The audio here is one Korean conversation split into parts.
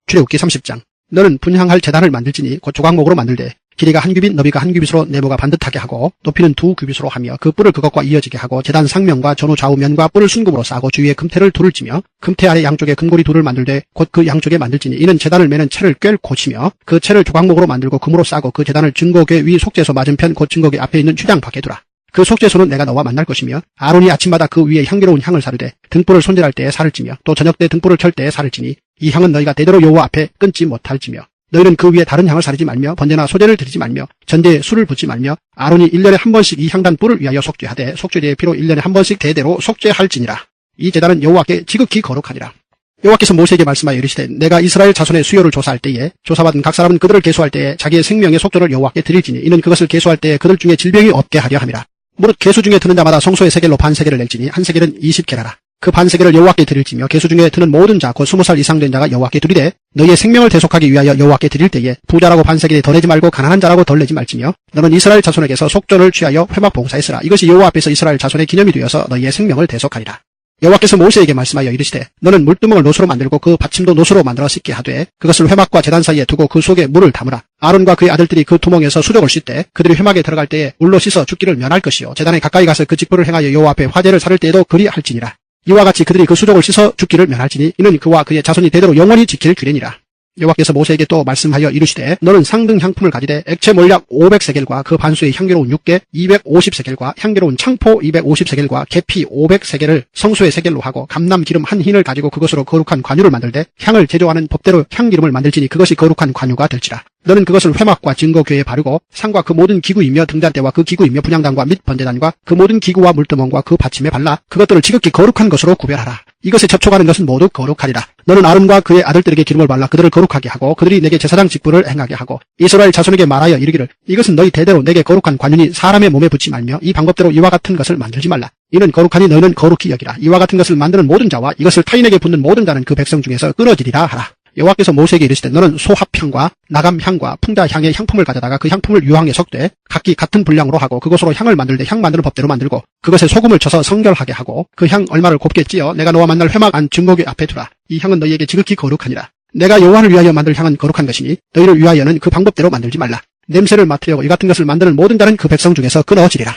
출애굽기 30장. 너는 분향할 제단을 만들지니 곧 조각목으로 만들되 길이가 1규빗 너비가 1규빗으로 네모가 반듯하게 하고 높이는 2규빗으로 하며 그 뿔을 그것과 이어지게 하고 제단 상면과 전후 좌우 면과 뿔을 순금으로 싸고 주위에 금태를 둘을 찌며 금태 아래 양쪽에 금고리 둘을 만들되 곧 그 양쪽에 만들지니 이는 제단을 매는 채를 꿰고 치며 그 채를 조각목으로 만들고 금으로 싸고 그 제단을 증거궤 위 속죄소 맞은편 곧 증거궤 앞에 있는 휴장 밖에 두라. 그 속죄소는 내가 너와 만날 것이며 아론이 아침마다 그 위에 향기로운 향을 사르되 등불을 손질할 때에 살을 찌며 또 저녁 때 등불을 켤 때에 살을 찌니 이 향은 너희가 대대로 여호와 앞에 끊지 못할지며 너희는 그 위에 다른 향을 사르지 말며 번제나 소제를 드리지 말며 전대에 술을 붓지 말며 아론이 1년에 한 번씩 이 향단 뿔을 위하여 속죄하되 속죄제의 피로 1년에 한 번씩 대대로 속죄할지니라. 이 제단은 여호와께 지극히 거룩하니라. 여호와께서 모세에게 말씀하여 이르시되 내가 이스라엘 자손의 수요를 조사할 때에 조사받은 각 사람은 그들을 계수할 때에 자기의 생명의 속죄를 여호와께 드릴지니 이는 그것을 계수할 때에 그들 중에 질병이 없게 하려 함이라. 무릇 계수 중에 드는 자마다 성소의 세겔로 반 세겔을 낼지니 한 세겔은 20게라라. 그 반 세겔을 여호와께 드릴지며 계수 중에 드는 모든 자 곧 20살 이상 된 자가 여호와께 드리되 너희의 생명을 대속하기 위하여 여호와께 드릴 때에 부자라고 반 세겔에 더 내지 말고 가난한 자라고 덜 내지 말지며 너는 이스라엘 자손에게서 속전을 취하여 회막 봉사에 쓰라. 이것이 여호와 앞에서 이스라엘 자손의 기념이 되어서 너희의 생명을 대속하리라. 여호와께서 모세에게 말씀하여 이르시되 너는 물두멍을 노수로 만들고 그 받침도 노수로 만들어 씻게 하되 그것을 회막과 제단 사이에 두고 그 속에 물을 담으라. 아론과 그의 아들들이 그 두멍에서 수족을 씻되 그들이 회막에 들어갈 때에 물로 씻어 죽기를 면할 것이요 제단에 가까이 가서 그 직분을 행하여 여호와 앞에 화제를 사를 때에도 그리할지니라. 이와 같이 그들이 그 수족을 씻어 죽기를 면할지니 이는 그와 그의 자손이 대대로 영원히 지킬 규례니라. 여호와께서 모세에게 또 말씀하여 이르시되 너는 상등 향품을 가지되 액체 몰약 500세겔과 그 반수의 향기로운 육개 250세겔과 향기로운 창포 250세겔과 계피 500세겔을 성소의 세겔로 하고 감람 기름 한 흰을 가지고 그것으로 거룩한 관유를 만들되 향을 제조하는 법대로 향기름을 만들지니 그것이 거룩한 관유가 될지라. 너는 그것을 회막과 증거궤에 바르고 상과 그 모든 기구이며 등잔대와 그 기구이며 분향단과 및 번제단과 그 모든 기구와 물두멍과 그 받침에 발라 그것들을 지극히 거룩한 것으로 구별하라. 이것에 접촉하는 것은 모두 거룩하리라. 너는 아론과 그의 아들들에게 기름을 발라 그들을 거룩하게 하고 그들이 내게 제사장 직분을 행하게 하고 이스라엘 자손에게 말하여 이르기를 이것은 너희 대대로 내게 거룩한 관윤이 사람의 몸에 붙지 말며 이 방법대로 이와 같은 것을 만들지 말라. 이는 거룩하니 너희는 거룩히 여기라. 이와 같은 것을 만드는 모든 자와 이것을 타인에게 붓는 모든 자는 그 백성 중에서 끊어지리라 하라. 여호와께서 모세에게 이르시되 너는 소합향과 나감향과 풍자향의 향품을 가져다가 그 향품을 유황에 섞되 각기 같은 분량으로 하고 그것으로 향을 만들 때 향 만드는 법대로 만들고 그것에 소금을 쳐서 성결하게 하고 그 향 얼마를 곱게 찌어 내가 너와 만날 회막 안 증거궤 앞에 두라. 이 향은 너희에게 지극히 거룩하니라. 내가 여호와를 위하여 만들 향은 거룩한 것이니 너희를 위하여는 그 방법대로 만들지 말라. 냄새를 맡으려고 이 같은 것을 만드는 모든 자는 그 백성 중에서 끊어지리라.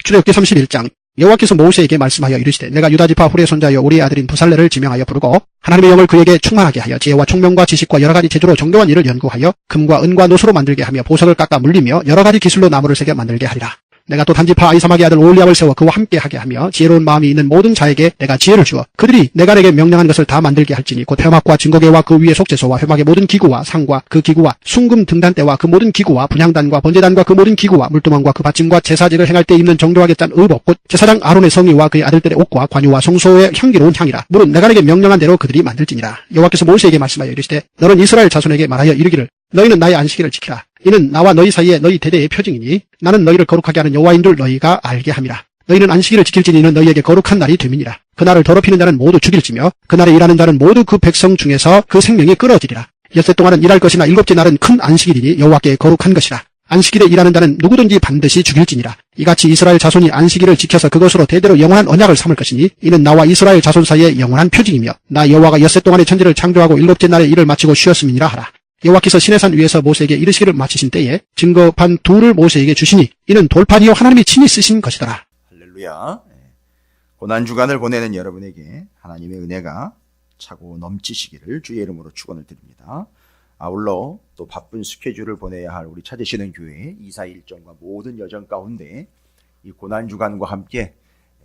출애굽기 31장. 여호와께서 모세에게 말씀하여 이르시되 내가 유다지파 훌의 손자여 우리의 아들인 부살레를 지명하여 부르고 하나님의 영을 그에게 충만하게 하여 지혜와 총명과 지식과 여러가지 제주로 정교한 일을 연구하여 금과 은과 노수로 만들게 하며 보석을 깎아 물리며 여러가지 기술로 나무를 새겨 만들게 하리라. 내가 또 단지파 아이사막의 아들 오홀리압을 세워 그와 함께 하게 하며 지혜로운 마음이 있는 모든 자에게 내가 지혜를 주어 그들이 내가 내게 명령한 것을 다 만들게 할지니 곧 회막과 증거궤와 그 위에 속죄소와 회막의 모든 기구와 상과 그 기구와 순금 등단대와 그 모든 기구와 분향단과 번제단과 그 모든 기구와 물두멍과 그 받침과 제사직을 행할 때 입는 정교하게 짠 의복 곧 제사장 아론의 성의와 그의 아들들의 옷과 관유와 성소의 향기로운 향이라. 물은 내가 내게 명령한 대로 그들이 만들지니라. 여호와께서 모세에게 말씀하여 이르시되 너는 이스라엘 자손에게 말하여 이르기를 너희는 나의 안식일을 지키라. 이는 나와 너희 사이에 너희 대대의 표징이니 나는 너희를 거룩하게 하는 여호와인 줄 너희가 알게 함이라. 너희는 안식일을 지킬지니 이는 너희에게 거룩한 날이 됨이니라. 그날을 더럽히는 자는 모두 죽일지며 그날에 일하는 자는 모두 그 백성 중에서 그 생명이 끊어지리라. 엿새 동안은 일할 것이나 일곱째 날은 큰 안식일이니 여호와께 거룩한 것이라. 안식일에 일하는 자는 누구든지 반드시 죽일지니라. 이같이 이스라엘 자손이 안식일을 지켜서 그것으로 대대로 영원한 언약을 삼을 것이니 이는 나와 이스라엘 자손 사이의 영원한 표징이며 나 여호와가 엿새 동안의 천지를 창조하고 일곱째 날에 일을 마치고 쉬었음이니라 하라. 여호와께서 시내산 위에서 모세에게 이르시기를 마치신 때에 증거판 둘을 모세에게 주시니 이는 돌판이요 하나님이 친히 쓰신 것이더라. 할렐루야. 고난주간을 보내는 여러분에게 하나님의 은혜가 차고 넘치시기를 주의 이름으로 축원을 드립니다. 아울러 또 바쁜 스케줄을 보내야 할 우리 찾으시는 교회 이사 일정과 모든 여정 가운데 이 고난주간과 함께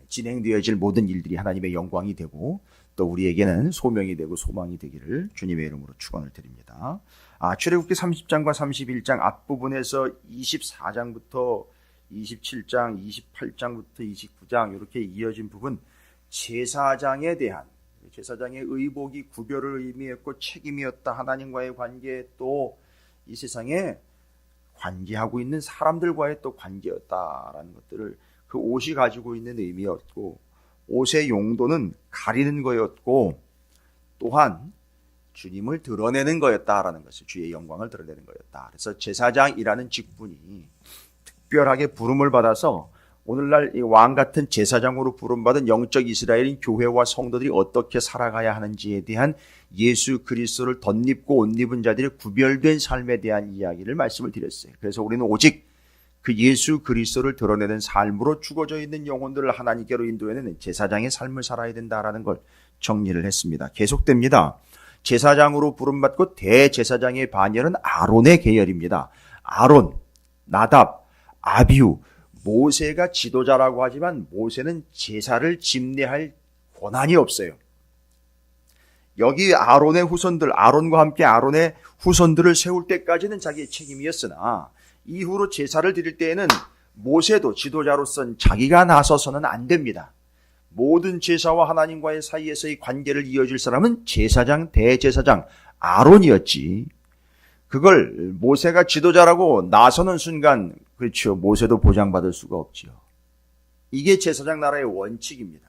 진행되어질 모든 일들이 하나님의 영광이 되고 또 우리에게는 소명이 되고 소망이 되기를 주님의 이름으로 축원을 드립니다. 출애굽기 30장과 31장 앞부분에서 24장부터 27장, 28장부터 29장 이렇게 이어진 부분 제사장에 대한 제사장의 의복이 구별을 의미했고 책임이었다. 하나님과의 관계 또 이 세상에 관계하고 있는 사람들과의 또 관계였다라는 것들을 그 옷이 가지고 있는 의미였고 옷의 용도는 가리는 거였고 또한 주님을 드러내는 거였다라는 것을 주의 영광을 드러내는 거였다. 그래서 제사장이라는 직분이 특별하게 부름을 받아서 오늘날 이 왕 같은 제사장으로 부름받은 영적 이스라엘인 교회와 성도들이 어떻게 살아가야 하는지에 대한 예수 그리스도를 덧입고 옷 입은 자들의 구별된 삶에 대한 이야기를 말씀을 드렸어요. 그래서 우리는 오직 그 예수 그리스도를 드러내는 삶으로 죽어져 있는 영혼들을 하나님께로 인도해내는 제사장의 삶을 살아야 된다라는 걸 정리를 했습니다. 계속됩니다. 제사장으로 부름받고 대제사장의 반열은 아론의 계열입니다. 아론, 나답, 아비후, 모세가 지도자라고 하지만 모세는 제사를 집례할 권한이 없어요. 여기 아론의 후손들, 아론과 함께 아론의 후손들을 세울 때까지는 자기의 책임이었으나 이후로 제사를 드릴 때에는 모세도 지도자로서는 자기가 나서서는 안 됩니다. 모든 제사와 하나님과의 사이에서의 관계를 이어줄 사람은 제사장, 대제사장, 아론이었지. 그걸 모세가 지도자라고 나서는 순간, 그렇죠, 모세도 보장받을 수가 없지요. 이게 제사장 나라의 원칙입니다.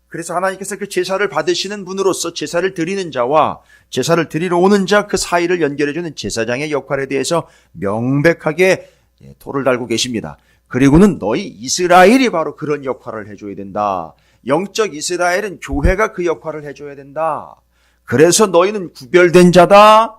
그래서 하나님께서 그 제사를 받으시는 분으로서 제사를 드리는 자와 제사를 드리러 오는 자 그 사이를 연결해주는 제사장의 역할에 대해서 명백하게 토를 달고 계십니다. 그리고는 너희 이스라엘이 바로 그런 역할을 해줘야 된다. 영적 이스라엘은 교회가 그 역할을 해줘야 된다. 그래서 너희는 구별된 자다.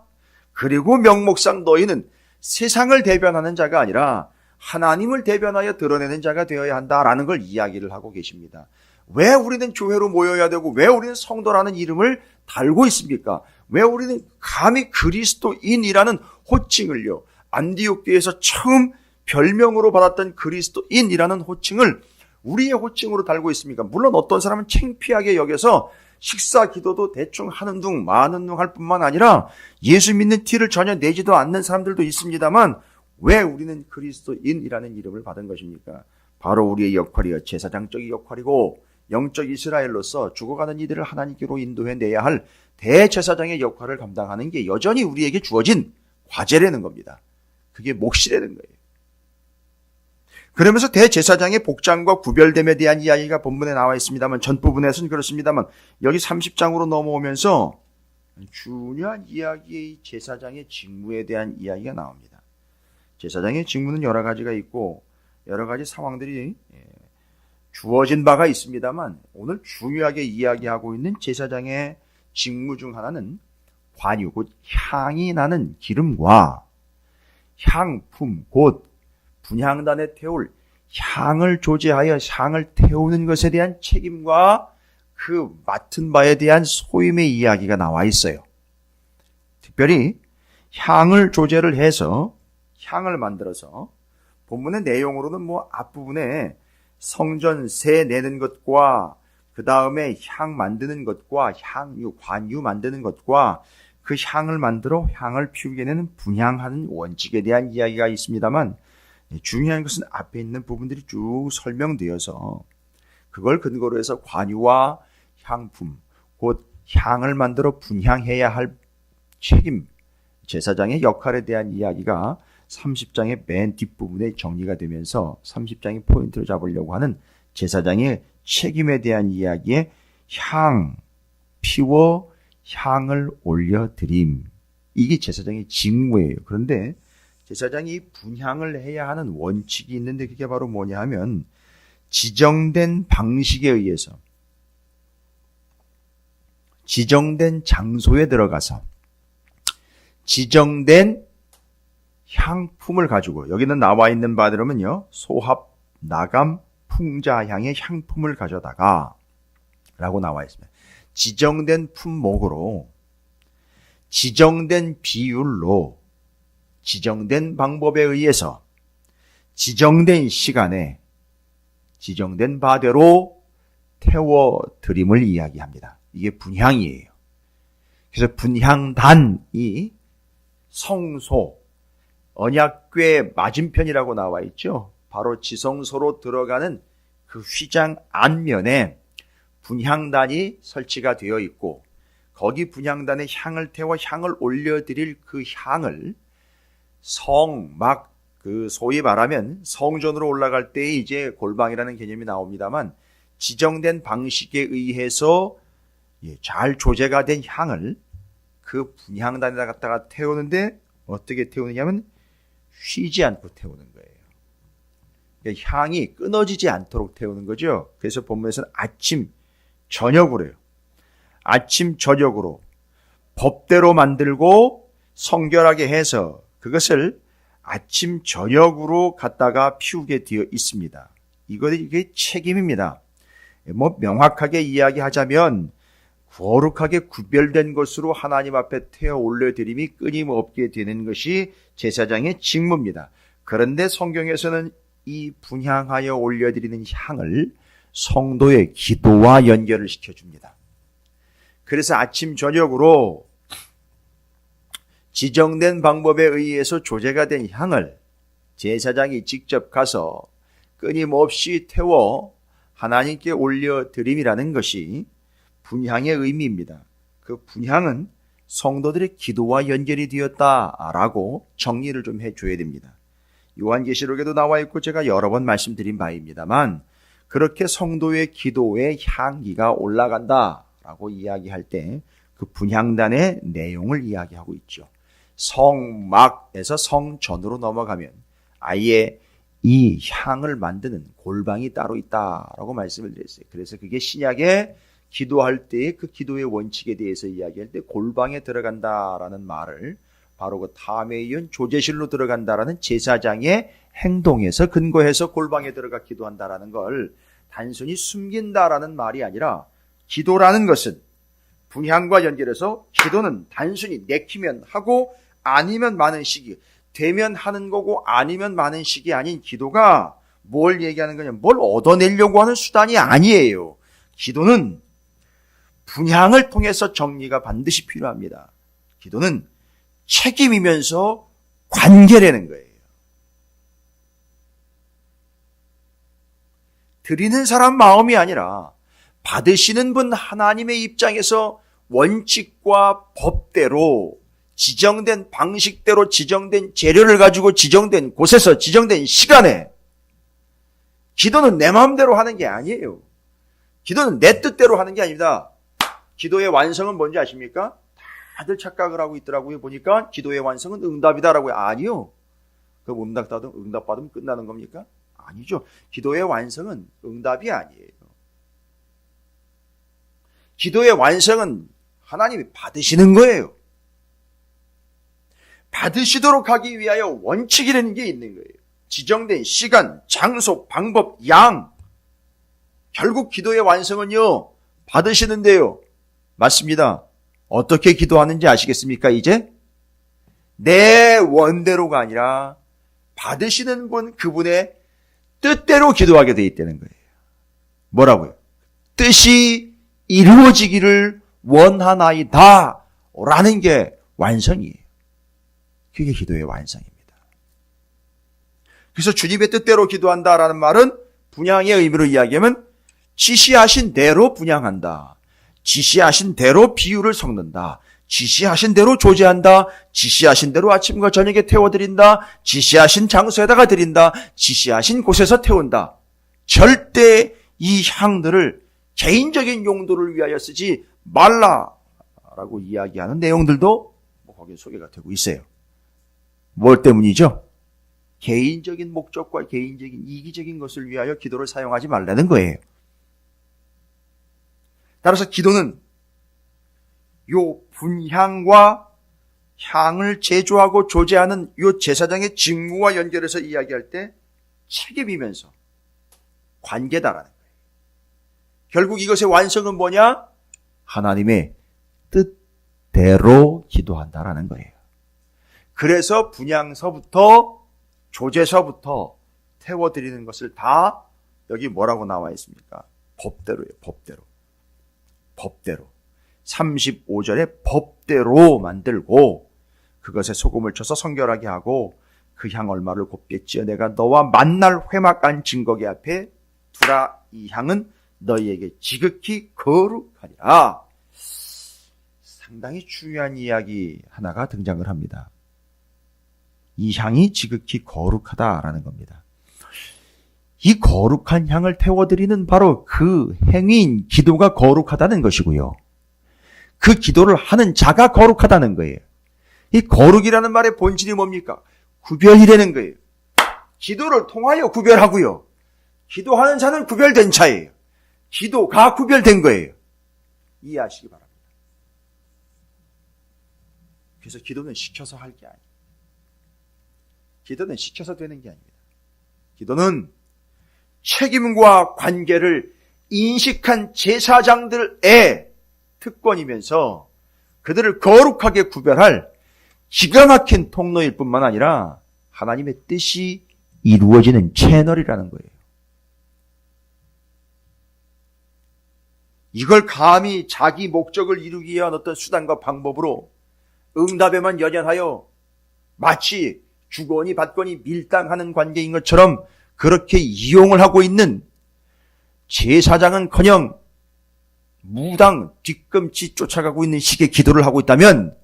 그리고 명목상 너희는 세상을 대변하는 자가 아니라 하나님을 대변하여 드러내는 자가 되어야 한다라는 걸 이야기를 하고 계십니다. 왜 우리는 교회로 모여야 되고 왜 우리는 성도라는 이름을 달고 있습니까? 왜 우리는 감히 그리스도인이라는 호칭을요, 안디옥 교회에서 처음 별명으로 받았던 그리스도인이라는 호칭을 우리의 호칭으로 달고 있습니까? 물론 어떤 사람은 창피하게 여겨서 식사 기도도 대충 하는 둥 마는 둥 할 뿐만 아니라 예수 믿는 티를 전혀 내지도 않는 사람들도 있습니다만 왜 우리는 그리스도인이라는 이름을 받은 것입니까? 바로 우리의 역할이요, 제사장적인 역할이고 영적 이스라엘로서 죽어가는 이들을 하나님께로 인도해내야 할 대제사장의 역할을 감당하는 게 여전히 우리에게 주어진 과제라는 겁니다. 그게 몫이라는 거예요. 그러면서 대제사장의 복장과 구별됨에 대한 이야기가 본문에 나와 있습니다만, 전 부분에서는 그렇습니다만 여기 30장으로 넘어오면서 중요한 이야기의 제사장의 직무에 대한 이야기가 나옵니다. 제사장의 직무는 여러 가지가 있고 여러 가지 상황들이 주어진 바가 있습니다만 오늘 중요하게 이야기하고 있는 제사장의 직무 중 하나는 관유, 곧 향이 나는 기름과 향품, 곧 분향단에 태울 향을 조제하여 향을 태우는 것에 대한 책임과 그 맡은 바에 대한 소임의 이야기가 나와 있어요. 특별히 향을 조제를 해서 향을 만들어서 본문의 내용으로는 앞부분에 성전 새 내는 것과 그 다음에 향 만드는 것과 향유, 관유 만드는 것과 그 향을 만들어 향을 피우게 되는 분향하는 원칙에 대한 이야기가 있습니다만 중요한 것은 앞에 있는 부분들이 쭉 설명되어서 그걸 근거로 해서 관유와 향품, 곧 향을 만들어 분향해야 할 책임, 제사장의 역할에 대한 이야기가 30장의 맨 뒷부분에 정리가 되면서 30장의 포인트를 잡으려고 하는 제사장의 책임에 대한 이야기에 향, 피워 향을 올려드림. 이게 제사장의 직무예요. 그런데 제사장이 분향을 해야 하는 원칙이 있는데 그게 바로 뭐냐 하면 지정된 방식에 의해서 지정된 장소에 들어가서 지정된 향품을 가지고, 여기는 나와 있는 바대로면요, 소합, 나감, 풍자향의 향품을 가져다가 라고 나와 있습니다. 지정된 품목으로 지정된 비율로 지정된 방법에 의해서 지정된 시간에 지정된 바대로 태워드림을 이야기합니다. 이게 분향이에요. 그래서 분향단이 성소, 언약궤 맞은편이라고 나와 있죠. 바로 지성소로 들어가는 그 휘장 안면에 분향단이 설치가 되어 있고 거기 분향단에 향을 태워 향을 올려드릴 그 향을 그 소위 말하면 성전으로 올라갈 때 이제 골방이라는 개념이 나옵니다만 지정된 방식에 의해서 잘 조제가 된 향을 그 분향단에다 갖다가 태우는데 어떻게 태우느냐면 쉬지 않고 태우는 거예요. 향이 끊어지지 않도록 태우는 거죠. 그래서 본문에서는 아침, 저녁으로 해요. 아침, 저녁으로 법대로 만들고 성결하게 해서 그것을 아침, 저녁으로 갖다가 피우게 되어 있습니다. 이게 책임입니다. 명확하게 이야기하자면 거룩하게 구별된 것으로 하나님 앞에 태워 올려드림이 끊임없게 되는 것이 제사장의 직무입니다. 그런데 성경에서는 이 분향하여 올려드리는 향을 성도의 기도와 연결을 시켜줍니다. 그래서 아침, 저녁으로 지정된 방법에 의해서 조제가 된 향을 제사장이 직접 가서 끊임없이 태워 하나님께 올려드림이라는 것이 분향의 의미입니다. 그 분향은 성도들의 기도와 연결이 되었다라고 정리를 좀 해줘야 됩니다. 요한계시록에도 나와 있고 제가 여러 번 말씀드린 바입니다만 그렇게 성도의 기도에 향기가 올라간다라고 이야기할 때 그 분향단의 내용을 이야기하고 있죠. 성막에서 성전으로 넘어가면 아예 이 향을 만드는 골방이 따로 있다라고 말씀을 드렸어요. 그래서 그게 신약에 기도할 때의 그 기도의 원칙에 대해서 이야기할 때 골방에 들어간다라는 말을 바로 그 탐에 이은 조제실로 들어간다라는 제사장의 행동에서 근거해서 골방에 들어가 기도한다라는 걸 단순히 숨긴다라는 말이 아니라 기도라는 것은 분향과 연결해서 기도는 단순히 내키면 하고 아니면 많은 식이 되면 하는 거고 아니면 많은 식이 아닌 기도가 뭘 얘기하는 거냐, 뭘 얻어내려고 하는 수단이 아니에요. 기도는 분향을 통해서 정리가 반드시 필요합니다. 기도는 책임이면서 관계라는 거예요. 드리는 사람 마음이 아니라 받으시는 분 하나님의 입장에서 원칙과 법대로 지정된 방식대로 지정된 재료를 가지고 지정된 곳에서 지정된 시간에 기도는 내 마음대로 하는 게 아니에요. 기도는 내 뜻대로 하는 게 아닙니다. 기도의 완성은 뭔지 아십니까? 다들 착각을 하고 있더라고요. 보니까 기도의 완성은 응답이다라고요. 아니요. 그럼 응답받으면 끝나는 겁니까? 아니죠. 기도의 완성은 응답이 아니에요. 기도의 완성은 하나님이 받으시는 거예요. 받으시도록 하기 위하여 원칙이라는 게 있는 거예요. 지정된 시간, 장소, 방법, 양. 결국 기도의 완성은요, 받으시는데요. 맞습니다. 어떻게 기도하는지 아시겠습니까, 이제? 내 원대로가 아니라 받으시는 분, 그분의 뜻대로 기도하게 돼 있다는 거예요. 뭐라고요? 뜻이 이루어지기를 원하나이다 라는 게 완성이에요. 그게 기도의 완성입니다. 그래서 주님의 뜻대로 기도한다라는 말은 분향의 의미로 이야기하면 지시하신 대로 분향한다. 지시하신 대로 비유를 섞는다. 지시하신 대로 조제한다. 지시하신 대로 아침과 저녁에 태워드린다. 지시하신 장소에다가 드린다. 지시하신 곳에서 태운다. 절대 이 향들을 개인적인 용도를 위하여 쓰지 말라라고 이야기하는 내용들도 거기에 소개가 되고 있어요. 뭘 때문이죠? 개인적인 목적과 개인적인 이기적인 것을 위하여 기도를 사용하지 말라는 거예요. 따라서 기도는 요 분향과 향을 제조하고 조제하는 요 제사장의 직무와 연결해서 이야기할 때 책임이면서 관계다라는 거예요. 결국 이것의 완성은 뭐냐? 하나님의 뜻대로 기도한다라는 거예요. 그래서 분향서부터 조제서부터 태워드리는 것을 다 여기 뭐라고 나와 있습니까? 법대로예요. 법대로 35절에 법대로 만들고 그것에 소금을 쳐서 성결하게 하고 그 향 얼마를 곱게 찌어 내가 너와 만날 회막한 증거계 앞에 두라. 이 향은 너희에게 지극히 거룩하리라. 상당히 중요한 이야기 하나가 등장을 합니다. 이 향이 지극히 거룩하다라는 겁니다. 이 거룩한 향을 태워드리는 바로 그 행위인 기도가 거룩하다는 것이고요. 그 기도를 하는 자가 거룩하다는 거예요. 이 거룩이라는 말의 본질이 뭡니까? 구별이라는 거예요. 기도를 통하여 구별하고요. 기도하는 자는 구별된 자예요. 기도가 구별된 거예요. 이해하시기 바랍니다. 그래서 기도는 시켜서 할 게 아니에요. 기도는 시켜서 되는 게 아닙니다. 기도는 책임과 관계를 인식한 제사장들의 특권이면서 그들을 거룩하게 구별할 기가 막힌 통로일 뿐만 아니라 하나님의 뜻이 이루어지는 채널이라는 거예요. 이걸 감히 자기 목적을 이루기 위한 어떤 수단과 방법으로 응답에만 연연하여 마치 주거니 받거니 밀당하는 관계인 것처럼 그렇게 이용을 하고 있는 제사장은커녕 무당 뒤꿈치 쫓아가고 있는 식의 기도를 하고 있다면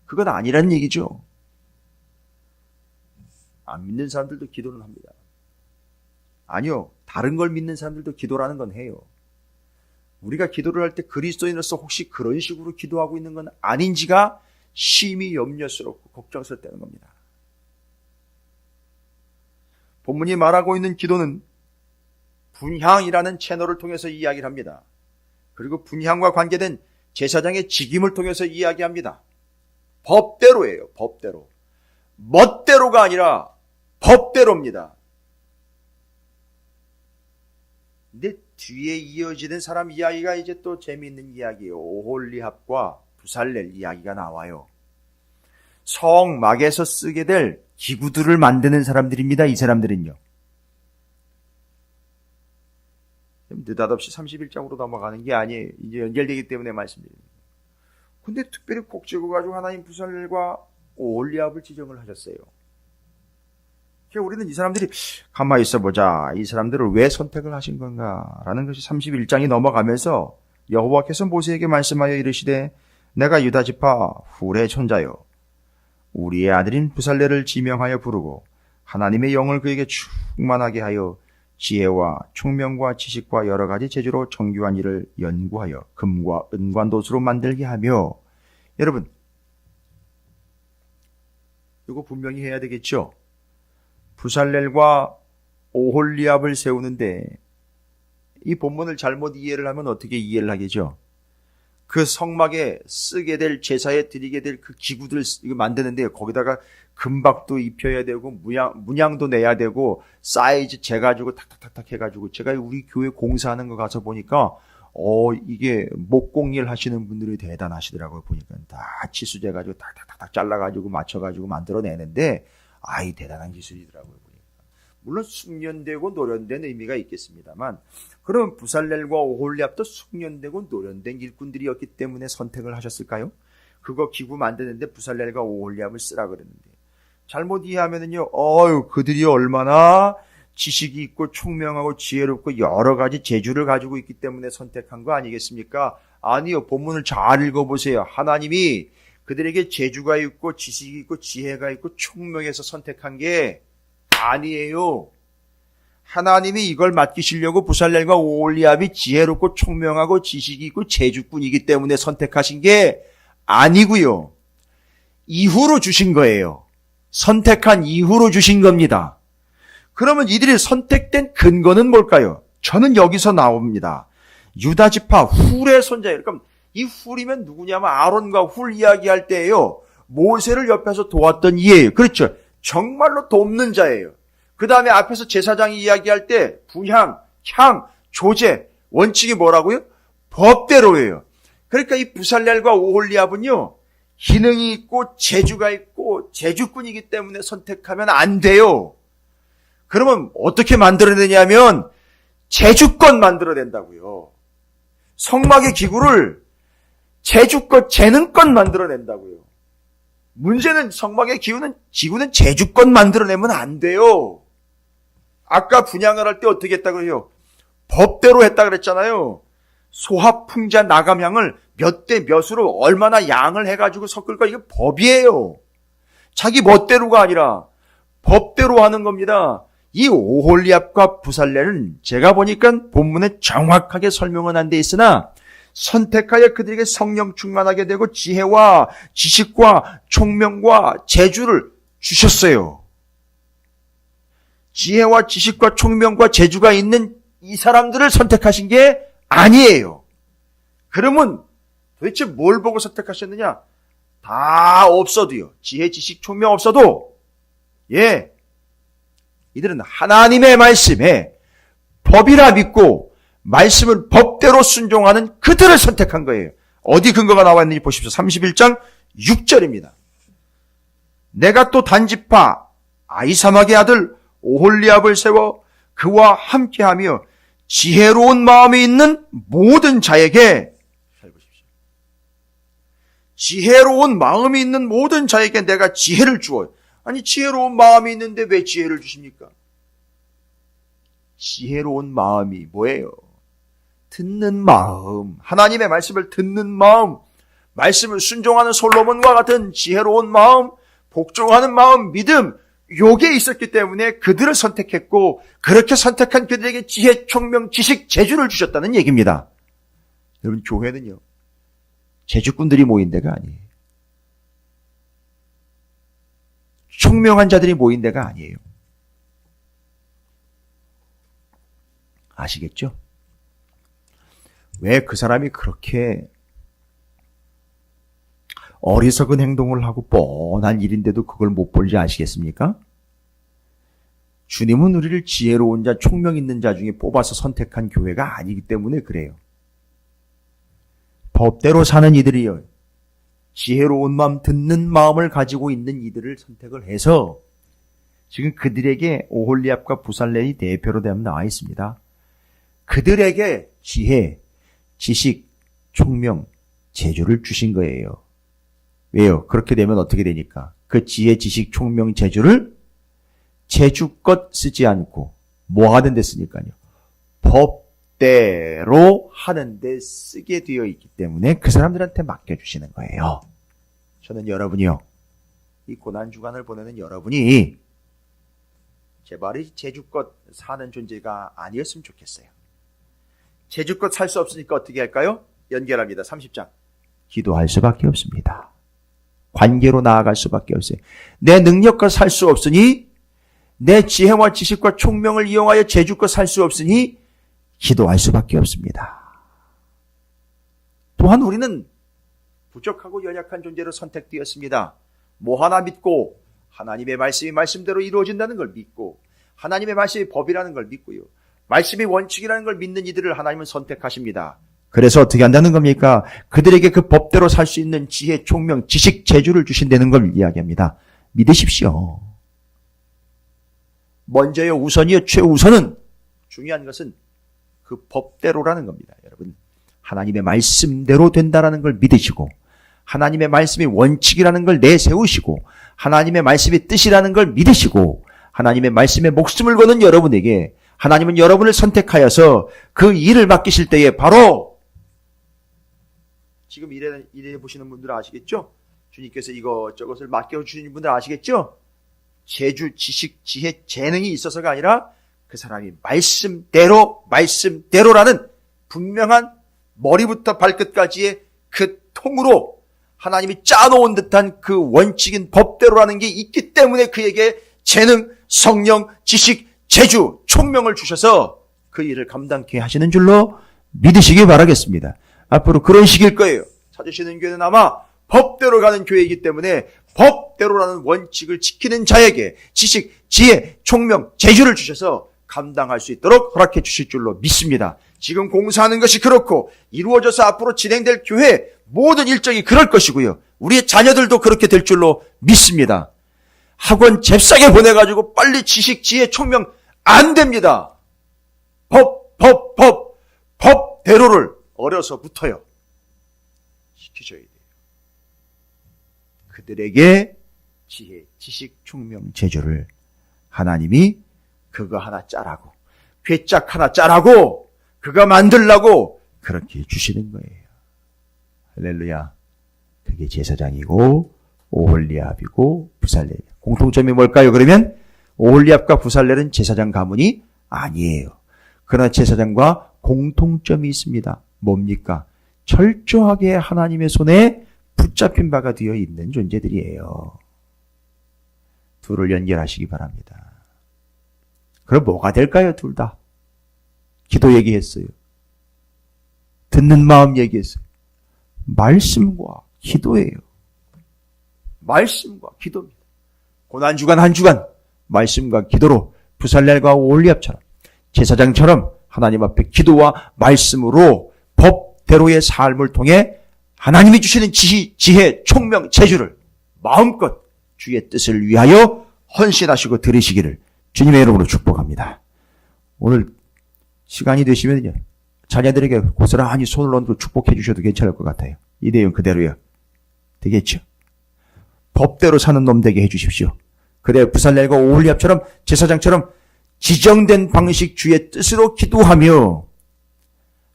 그건 아니라는 얘기죠. 안 믿는 사람들도 기도는 합니다. 아니요, 다른 걸 믿는 사람들도 기도라는 건 해요. 우리가 기도를 할 때 그리스도인으로서 혹시 그런 식으로 기도하고 있는 건 아닌지가 심히 염려스럽고 걱정스럽다는 겁니다. 본문이 말하고 있는 기도는 분향이라는 채널을 통해서 이야기를 합니다. 그리고 분향과 관계된 제사장의 직임을 통해서 이야기합니다. 법대로예요. 법대로. 멋대로가 아니라 법대로입니다. 근데 뒤에 이어지는 사람 이야기가 이제 또 재미있는 이야기예요. 오홀리합과 부살렐 이야기가 나와요. 성막에서 쓰게 될 기구들을 만드는 사람들입니다. 이 사람들은요. 느닷없이 31장으로 넘어가는 게 아니에요. 이제 연결되기 때문에 말씀드립니다. 근데 특별히 콕 집어가지고 하나님 부살렐과 오홀리합을 지정을 하셨어요. 그래서 우리는 이 사람들이 가만히 있어보자. 이 사람들을 왜 선택을 하신 건가라는 것이 31장이 넘어가면서 여호와께서 모세에게 말씀하여 이르시되 내가 유다 지파 훌의 손자요 우리의 아들인 부살렐을 지명하여 부르고 하나님의 영을 그에게 충만하게 하여 지혜와 총명과 지식과 여러 가지 재주로 정교한 일을 연구하여 금과 은과 놋으로 만들게 하며. 여러분, 이거 분명히 해야 되겠죠? 부살렐과 오홀리합을 세우는데 이 본문을 잘못 이해를 하면 어떻게 이해를 하겠죠? 그 성막에 쓰게 될 제사에 드리게 될 그 기구들 이거 만드는데 거기다가 금박도 입혀야 되고 문양도 내야 되고 사이즈 재가지고 탁탁탁탁 해가지고 제가 우리 교회 공사하는 거 가서 보니까 이게 목공일 하시는 분들이 대단하시더라고요. 보니까 다 치수재가지고 탁탁탁탁 잘라가지고 맞춰가지고 만들어내는데 이 대단한 기술이더라고요. 보니까. 물론 숙련되고 노련된 의미가 있겠습니다만 그럼 부살렐과 오홀리합도 숙련되고 노련된 일꾼들이었기 때문에 선택을 하셨을까요? 그거 기구 만드는데 부살렐과 오홀리합을 쓰라 그랬는데 잘못 이해하면은요, 그들이 얼마나 지식이 있고 총명하고 지혜롭고 여러 가지 재주를 가지고 있기 때문에 선택한 거 아니겠습니까? 아니요, 본문을 잘 읽어보세요. 하나님이 그들에게 재주가 있고 지식이 있고 지혜가 있고 총명해서 선택한 게 아니에요. 하나님이 이걸 맡기시려고 부살렐과 오홀리합이 지혜롭고 총명하고 지식이 있고 재주꾼이기 때문에 선택하신 게 아니고요. 이후로 주신 거예요. 선택한 이후로 주신 겁니다. 그러면 이들이 선택된 근거는 뭘까요? 저는 여기서 나옵니다. 유다 지파 훌의 손자예요. 그러니까 이 훌이면 누구냐면 아론과 훌 이야기할 때예요. 모세를 옆에서 도왔던 이예요. 그렇죠. 정말로 돕는 자예요. 그 다음에 앞에서 제사장이 이야기할 때 분향, 향, 조제, 원칙이 뭐라고요? 법대로예요. 그러니까 이 부살렐과 오홀리합은요. 기능이 있고 재주가 있고 재주꾼이기 때문에 선택하면 안 돼요. 그러면 어떻게 만들어내냐면 재주껏 만들어낸다고요. 성막의 기구를 재주껏 재능껏 만들어낸다고요. 문제는 성막의 기구는 재주껏 만들어내면 안 돼요. 아까 분양을 할 때 어떻게 했다고 해요? 법대로 했다 그랬잖아요. 소합, 풍자, 나감향을 몇 대 몇으로 얼마나 양을 해가지고 섞을 거, 이게 법이에요. 자기 멋대로가 아니라 법대로 하는 겁니다. 이 오홀리합과 부살렐은 제가 보니까 본문에 정확하게 설명은 안 돼 있으나 선택하여 그들에게 성령 충만하게 되고 지혜와 지식과 총명과 재주를 주셨어요. 지혜와 지식과 총명과 재주가 있는 이 사람들을 선택하신 게 아니에요. 그러면 도대체 뭘 보고 선택하셨느냐? 다 없어도요. 지혜, 지식, 총명 없어도 이들은 하나님의 말씀에 법이라 믿고 말씀을 법대로 순종하는 그들을 선택한 거예요. 어디 근거가 나와 있는지 보십시오. 31장 6절입니다. 내가 또 단지파 아히사막의 아들 오홀리압을 세워 그와 함께하며 지혜로운 마음이 있는 모든 자에게, 잘 보십시오. 지혜로운 마음이 있는 모든 자에게 내가 지혜를 주어요. 아니, 지혜로운 마음이 있는데 왜 지혜를 주십니까? 지혜로운 마음이 뭐예요? 듣는 마음, 하나님의 말씀을 듣는 마음, 말씀을 순종하는 솔로몬과 같은 지혜로운 마음, 복종하는 마음, 믿음, 요게 있었기 때문에 그들을 선택했고, 그렇게 선택한 그들에게 지혜, 총명, 지식, 재주를 주셨다는 얘기입니다. 여러분, 교회는요, 재주꾼들이 모인 데가 아니에요. 총명한 자들이 모인 데가 아니에요. 아시겠죠? 왜 그 사람이 그렇게 어리석은 행동을 하고 뻔한 일인데도 그걸 못 볼지 아시겠습니까? 주님은 우리를 지혜로운 자, 총명 있는 자 중에 뽑아서 선택한 교회가 아니기 때문에 그래요. 법대로 사는 이들이요, 지혜로운 마음, 듣는 마음을 가지고 있는 이들을 선택을 해서 지금 그들에게 오홀리압과 부살렐이 대표로 나와 있습니다. 그들에게 지혜, 지식, 총명, 재주를 주신 거예요. 왜요? 그렇게 되면 어떻게 되니까? 그 지혜, 지식, 총명, 재주를 재주껏 쓰지 않고 뭐 하는 데 쓰니까요? 법대로 하는 데 쓰게 되어 있기 때문에 그 사람들한테 맡겨주시는 거예요. 저는 여러분이요, 이 고난주간을 보내는 여러분이 제발 이 재주껏 사는 존재가 아니었으면 좋겠어요. 재주껏 살 수 없으니까 어떻게 할까요? 연결합니다. 30장. 기도할 수밖에 없습니다. 관계로 나아갈 수밖에 없어요. 내 능력과 살 수 없으니, 내 지혜와 지식과 총명을 이용하여 재주껏 살 수 없으니 기도할 수밖에 없습니다. 또한 우리는 부족하고 연약한 존재로 선택되었습니다. 뭐 하나 믿고 하나님의 말씀이 말씀대로 이루어진다는 걸 믿고, 하나님의 말씀이 법이라는 걸 믿고요, 말씀이 원칙이라는 걸 믿는 이들을 하나님은 선택하십니다. 그래서 어떻게 한다는 겁니까? 그들에게 그 법대로 살 수 있는 지혜, 총명, 지식, 재주를 주신다는 걸 이야기합니다. 믿으십시오. 먼저요, 우선이요, 최우선은, 중요한 것은 그 법대로라는 겁니다. 여러분, 하나님의 말씀대로 된다라는 걸 믿으시고, 하나님의 말씀이 원칙이라는 걸 내세우시고, 하나님의 말씀이 뜻이라는 걸 믿으시고, 하나님의 말씀에 목숨을 거는 여러분에게 하나님은 여러분을 선택하여서 그 일을 맡기실 때에 바로, 지금 일해 보시는 분들 아시겠죠? 주님께서 이것저것을 맡겨주시는 분들 아시겠죠? 재주, 지식, 지혜, 재능이 있어서가 아니라 그 사람이 말씀대로라는 분명한 머리부터 발끝까지의 그 통으로 하나님이 짜놓은 듯한 그 원칙인 법대로라는 게 있기 때문에 그에게 재능, 성령, 지식, 재주, 총명을 주셔서 그 일을 감당케 하시는 줄로 믿으시기 바라겠습니다. 앞으로 그런 식일 거예요. 찾으시는 교회는 아마 법대로 가는 교회이기 때문에 법대로라는 원칙을 지키는 자에게 지식, 지혜, 총명, 재주를 주셔서 감당할 수 있도록 허락해 주실 줄로 믿습니다. 지금 공사하는 것이 그렇고 이루어져서 앞으로 진행될 교회 모든 일정이 그럴 것이고요, 우리의 자녀들도 그렇게 될 줄로 믿습니다. 학원 잽싸게 보내가지고 빨리 지식, 지혜, 총명 안 됩니다. 법대로를 어려서부터요 시키셔야 돼요. 그들에게 지혜, 지식, 총명, 재주를 하나님이 그거 하나 짜라고, 괴짝 하나 짜라고, 그거 만들라고 그렇게 주시는 거예요. 할렐루야. 그게 제사장이고 오홀리압이고 부살렐. 공통점이 뭘까요? 그러면 오홀리압과 부살렐은 제사장 가문이 아니에요. 그러나 제사장과 공통점이 있습니다. 뭡니까? 철저하게 하나님의 손에 붙잡힌 바가 되어 있는 존재들이에요. 둘을 연결하시기 바랍니다. 그럼 뭐가 될까요? 둘 다. 기도 얘기했어요. 듣는 마음 얘기했어요. 말씀과 기도예요. 말씀과 기도입니다. 고난주간 한 주간 말씀과 기도로 부살렐과 올리압처럼 제사장처럼 하나님 앞에 기도와 말씀으로 법대로의 삶을 통해 하나님이 주시는 지혜, 총명, 재주를 마음껏 주의 뜻을 위하여 헌신하시고 들으시기를 주님의 이름으로 축복합니다. 오늘 시간이 되시면요, 자녀들에게 고스란히 손을 얹고 축복해 주셔도 괜찮을 것 같아요. 이 내용 그대로요. 되겠죠? 법대로 사는 놈 되게 해 주십시오. 그래 부살렐과 오홀리압처럼 제사장처럼 지정된 방식 주의 뜻으로 기도하며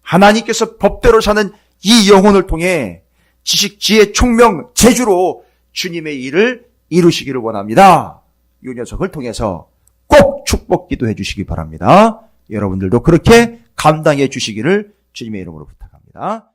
하나님께서 법대로 사는 이 영혼을 통해 지식, 지혜, 총명, 재주로 주님의 일을 이루시기를 원합니다. 이 녀석을 통해서 꼭 축복 기도해 주시기 바랍니다. 여러분들도 그렇게 감당해 주시기를 주님의 이름으로 부탁합니다.